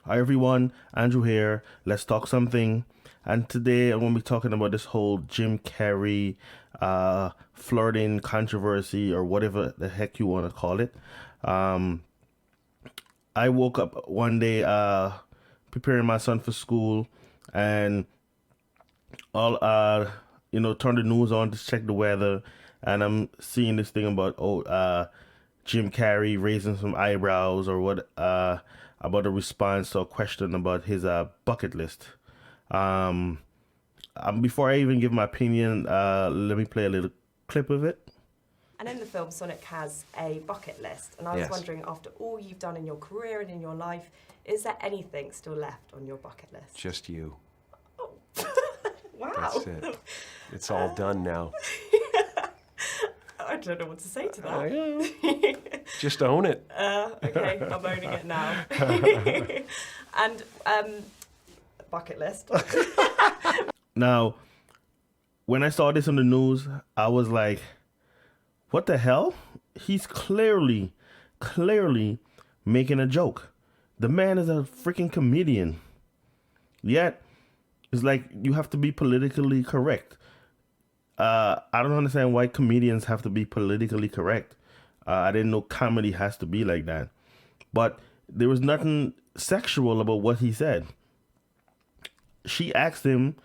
Hi everyone, Andrew here. Let's talk something. And today I'm going to be talking about this whole Jim Carrey flirting controversy or whatever the heck you want to call it. Um, I woke up one day preparing my son for school and all turn the news on to check the weather, and I'm seeing this thing about Jim Carrey raising some eyebrows or what about a response to a question about his bucket list. Um, Before I even give my opinion, let me play a little clip of it. And in the film, Sonic has a bucket list. And I was Yes. wondering, after all you've done in your career and in your life, is there anything still left on your bucket list? Just you. Wow. That's it. It's all done now. I don't know what to say to I that. know. Just own it. Okay, I'm owning it now. And bucket list. Now, when I saw this on the news, I was like, what the hell? He's clearly making a joke. The man is a freaking comedian. Yet, it's like you have to be politically correct. I don't understand why comedians have to be politically correct. I didn't know comedy has to be like that. But there was nothing sexual about what he said. She asked him,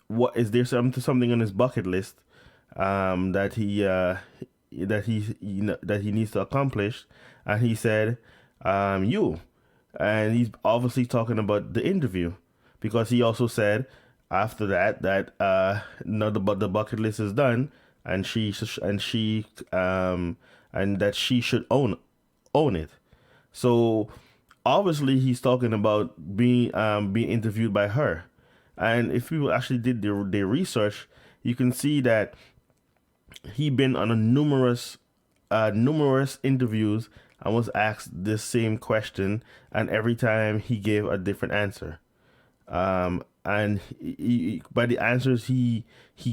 "What is there something on his bucket list that he needs to accomplish?" And he said, "You." And he's obviously talking about the interview, because he also said after that no, the bucket list is done, and and that she should own it. So obviously he's talking about being interviewed by her. And if people actually did their research, you can see that he been on a numerous interviews and was asked this same question, and every time he gave a different answer. And by the answers he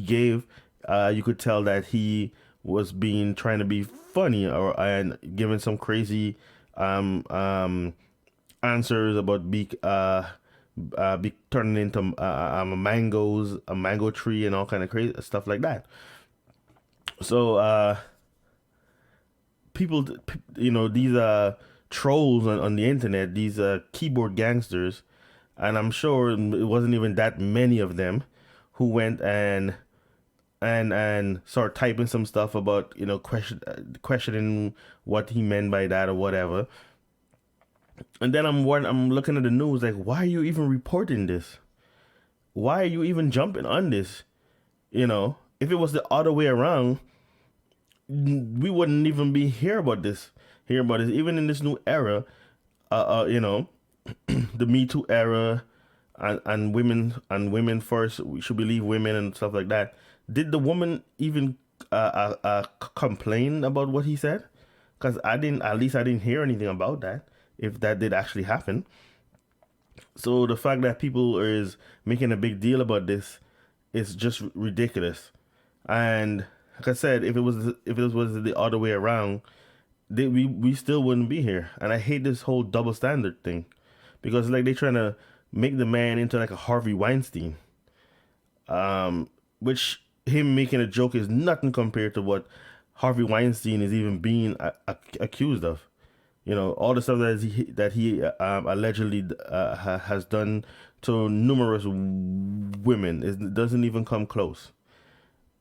gave, you could tell that he was being trying to be funny, or and giving some crazy answers about be turning into a mango tree, and all kind of crazy stuff like that. So people, these trolls on the internet, these keyboard gangsters, and I'm sure it wasn't even that many of them, who went and start typing some stuff about, questioning what he meant by that or whatever. And then I'm looking at the news like, why are you even reporting this? Why are you even jumping on this? If it was the other way around, we wouldn't even be hear about this, even in this new era. The Me Too era, and women first. We should believe women and stuff like that. Did the woman even complain about what he said? Because I didn't. At least I didn't hear anything about that. If that did actually happen. So the fact that people is making a big deal about this is just ridiculous. And like I said, if it was the other way around, we still wouldn't be here. And I hate this whole double standard thing, because like they're trying to make the man into like a Harvey Weinstein, which him making a joke is nothing compared to what Harvey Weinstein is even being accused of. All the stuff that he allegedly has done to numerous women, it doesn't even come close.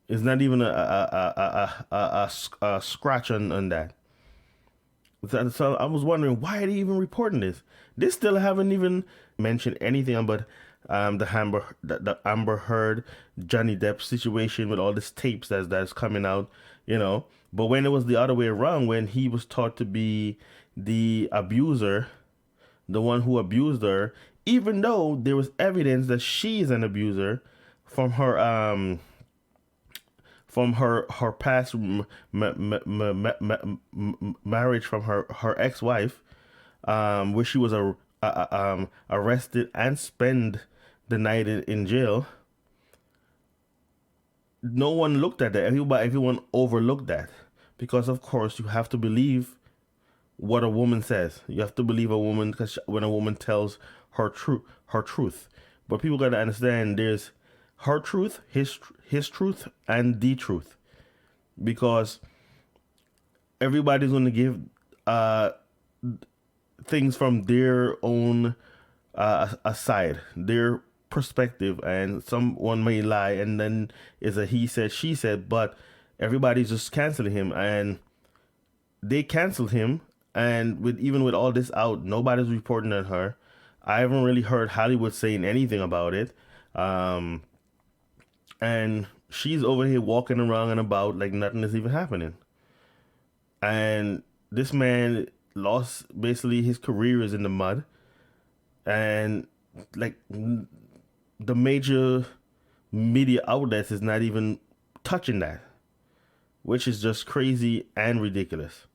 It's not even a scratch on that. So I was wondering, why are they even reporting this? They still haven't even mentioned anything about the Amber Heard Johnny Depp situation with all these tapes that's coming out. But when it was the other way around, when he was thought to be the abuser, the one who abused her, even though there was evidence that she's an abuser from her past marriage from her ex-wife, where she was arrested and spent the night in jail. No one looked at that. Everyone overlooked that, because of course you have to believe what a woman says. You have to believe a woman because when a woman tells her truth. But people got to understand there's her truth, his truth, and the truth, because everybody's going to give things from their own aside, their perspective, and someone may lie, and then it's a he said, she said, but everybody's just canceling him, and they canceled him. And even with all this out, nobody's reporting on her. I haven't really heard Hollywood saying anything about it. And she's over here walking around and about like nothing is even happening. And this man lost, basically his career is in the mud. And like the major media outlets is not even touching that, which is just crazy and ridiculous.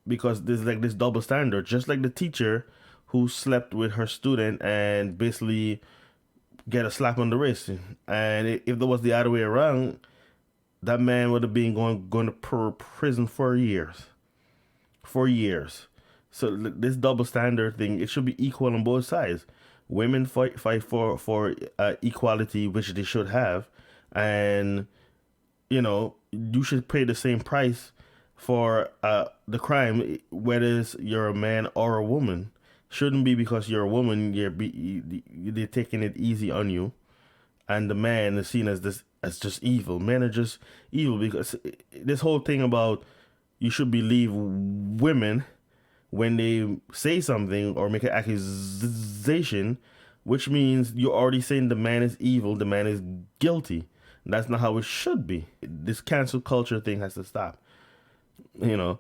Because there's like this double standard, just like the teacher who slept with her student and basically get a slap on the wrist. And if there was the other way around, that man would have been going to prison for years. For years. So this double standard thing, it should be equal on both sides. Women fight for equality, which they should have, and you should pay the same price for the crime, whether you're a man or a woman. Shouldn't be because you're a woman, they're taking it easy on you, and the man is seen as just evil. Men are just evil because this whole thing about you should believe women when they say something or make an accusation, which means you're already saying the man is evil, the man is guilty. That's not how it should be. This cancel culture thing has to stop. And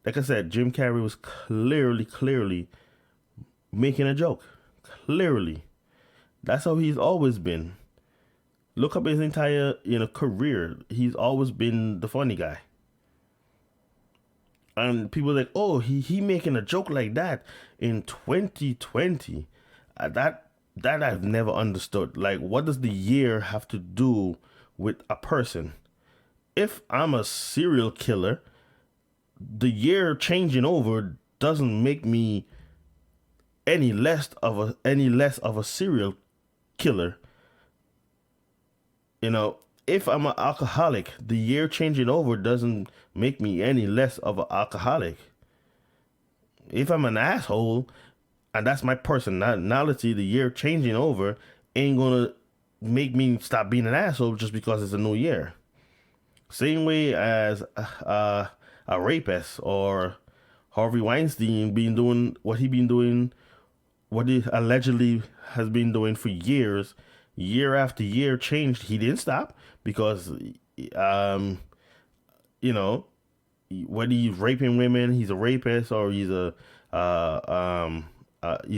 like I said, Jim Carrey was clearly making a joke. Clearly. That's how he's always been. Look up his entire, career. He's always been the funny guy. And people are like, oh, he making a joke like that in 2020. That I've never understood. Like, what does the year have to do with a person? If I'm a serial killer, the year changing over doesn't make me any less of a serial killer. If I'm an alcoholic, the year changing over doesn't make me any less of an alcoholic. If I'm an asshole, and that's my personality, the year changing over ain't gonna make me stop being an asshole just because it's a new year. Same way as a rapist or Harvey Weinstein doing what he allegedly has been doing for years. Year after year changed. He didn't stop because, whether he's raping women, he's a rapist, or he's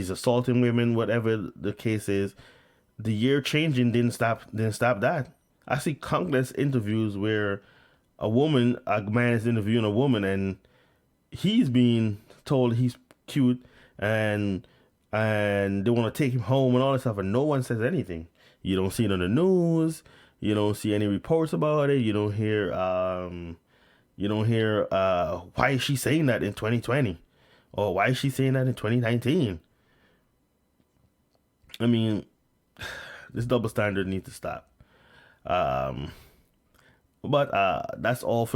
assaulting women, whatever the case is. The year changing didn't stop that. I see countless interviews where a man is interviewing a woman, and he's being told he's cute, and they want to take him home and all this stuff, and no one says anything. You don't see it on the news. You don't see any reports about it. You don't hear why is she saying that in 2020, or why is she saying that in 2019? I mean, this double standard needs to stop. But that's all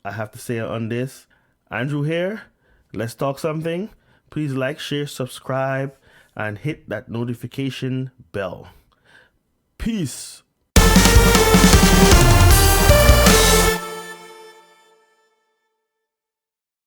I have to say on this. Andrew here. Let's talk something. Please like, share, subscribe, and hit that notification bell. Peace.